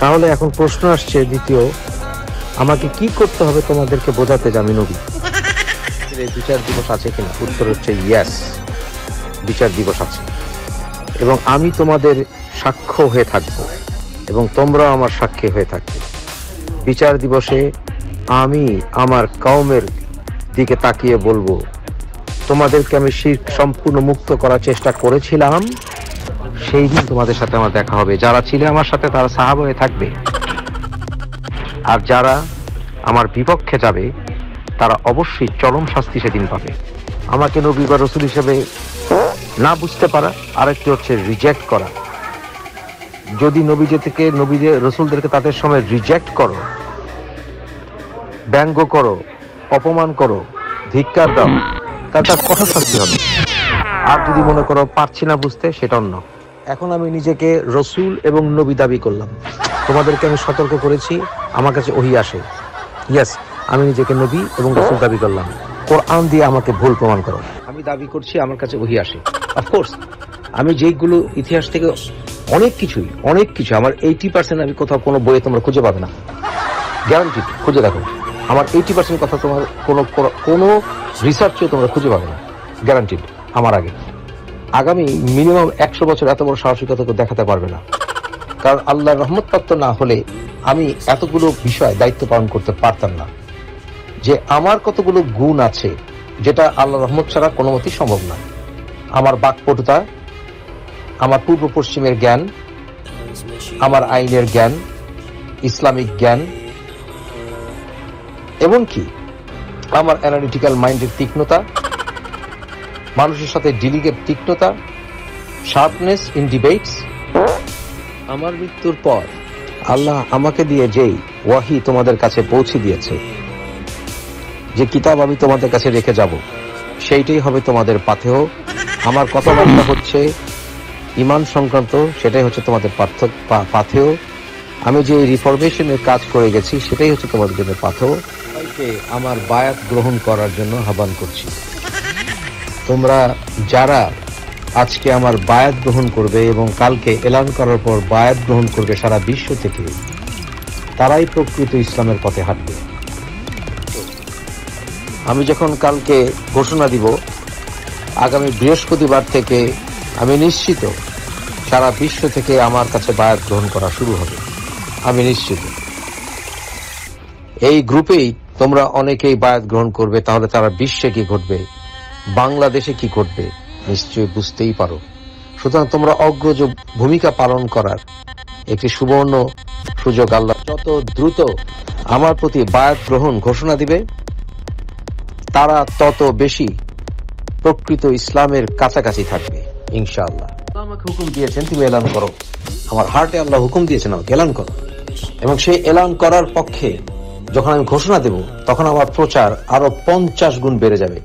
তাহলে এখন প্রশ্ন আসছে দ্বিতীয়, আমাকে কি করতে হবে তোমাদেরকে বোঝাতে যে আমি নবী? বিচার দিবস আছে কিনা? উত্তর হচ্ছে ইয়েস, বিচার দিবস আছে, এবং আমি তোমাদের সাক্ষ্য হয়ে থাকব এবং তোমরাও আমার সাক্ষী হয়ে থাকবে। বিচার দিবসে আমি আমার কওমের দিকে তাকিয়ে বলবো, তোমাদেরকে আমি শিরক সম্পূর্ণ মুক্ত করার চেষ্টা করেছিলাম, সেই দিন তোমাদের সাথে আমার দেখা হবে। যারা ছিল আমার সাথে তারা সাহাবা হয়ে থাকবে, আর যারা আমার বিপক্ষে যাবে তারা অবশ্যই চরম শাস্তি সেদিন পাবে। আমাকে নবী বা রসুল হিসেবে না বুঝতে পারা, আরেকটি হচ্ছে রিজেক্ট করা। যদি নবীদের রসুলদেরকে তাদের সময় রিজেক্ট করো, ব্যঙ্গ করো, অপমান করো, ধিক্কার দাও, তার কঠোর শাস্তি হবে। আর যদি মনে করো পারছি না বুঝতে, সেটা অন্য। এখন আমি নিজেকে রসুল এবং নবী দাবি করলাম, তোমাদেরকে আমি সতর্ক করেছি, আমার কাছে ওহী আসে। ইয়েস, আমি নিজেকে নবী এবং রসুল দাবি করলাম, কোরআন দিয়ে আমাকে ভুল প্রমাণ করো। আমি দাবি করছি আমার কাছে ওহী আসে। অফকোর্স আমি যেগুলো ইতিহাস থেকে অনেক কিছু আমার 80% আমি কোথাও কোনো বইয়ে তোমরা খুঁজে পাবে না, গ্যারান্টি। খুঁজে দেখো, আমার 80% কথা তোমার কোনো রিসার্চেও তোমরা খুঁজে পাবে না, গ্যারান্টিড। আমার আগামী মিনিমাম 100 বছর এত বড় সাহসিকতা দেখাতে পারবে না, কারণ আল্লাহর রহমত প্রাপ্ত না হলে আমি এতগুলো বিষয় দায়িত্ব পালন করতে পারতাম না। যে আমার কতগুলো গুণ আছে যেটা আল্লাহর রহমত ছাড়া কোনো মতেই সম্ভব না। আমার বাকপটুতা, আমার পূর্ব পশ্চিমের জ্ঞান, আমার আইনের জ্ঞান, ইসলামিক জ্ঞান, এমনকি আমার অ্যানালিটিক্যাল মাইন্ডের তীক্ষ্ণতা, মানুষের সাথে ডিলিগের তীক্ষ্ণতা, শার্পনেস ইন ডিবেটস। আমার মৃত্যুর পর আল্লাহ আমাকে দিয়ে যেই ওয়াহি তোমাদের কাছে পৌঁছে দিয়েছে, যে কিতাব আমি তোমাদের কাছে রেখে যাব, সেইটাই হবে তোমাদের পাথেয়। আমার কথাবার্তা হচ্ছে ঈমান সংক্রান্ত, সেটাই হচ্ছে তোমাদের পাথেয়। আমি যে রিফরমেশনের কাজ করে গেছি, সেটাই হচ্ছে তোমাদের জন্য পাথেয়। সবাইকে আমার বায়াত গ্রহণ করার জন্য আহ্বান করছি। তোমরা যারা আজকে আমার বায়াত গ্রহণ করবে এবং কালকে এলান করার পর বায়াত গ্রহণ করবে সারা বিশ্ব থেকে, তারাই প্রকৃত ইসলামের পথে হাঁটবে। আমি যখন কালকে ঘোষণা দিব, আগামী বৃহস্পতিবার থেকে আমি নিশ্চিত সারা বিশ্ব থেকে আমার কাছে বায়াত গ্রহণ করা শুরু হবে। আমি নিশ্চিত এই গ্রুপেই তোমরা অনেকেই বায়াত গ্রহণ করবে, তাহলে তারা বিশ্বে কি ঘটবে, বাংলাদেশে কি ঘটবে নিশ্চয়ই বুঝতেই পারো। সুতরাং তোমরা অগ্রজ ভূমিকা পালন করার একটি সুবর্ণ সুযোগ আল্লাহ যত দ্রুত আমার প্রতি বায়াত গ্রহণ ঘোষণা দিবে, তারা তত বেশি প্রকৃত ইসলামের কাছাকাছি থাকবে ইনশাআল্লাহ। আমাকে হুকুম দিয়েছেন তুমি এলান করো, আমার হার্টে আল্লাহ হুকুম দিয়েছেন আমাকে এলান করো, এবং সেই এলান করার পক্ষে যখন আমি ঘোষণা দেব, তখন আমার প্রচার আরো 50 গুণ বেড়ে যাবে।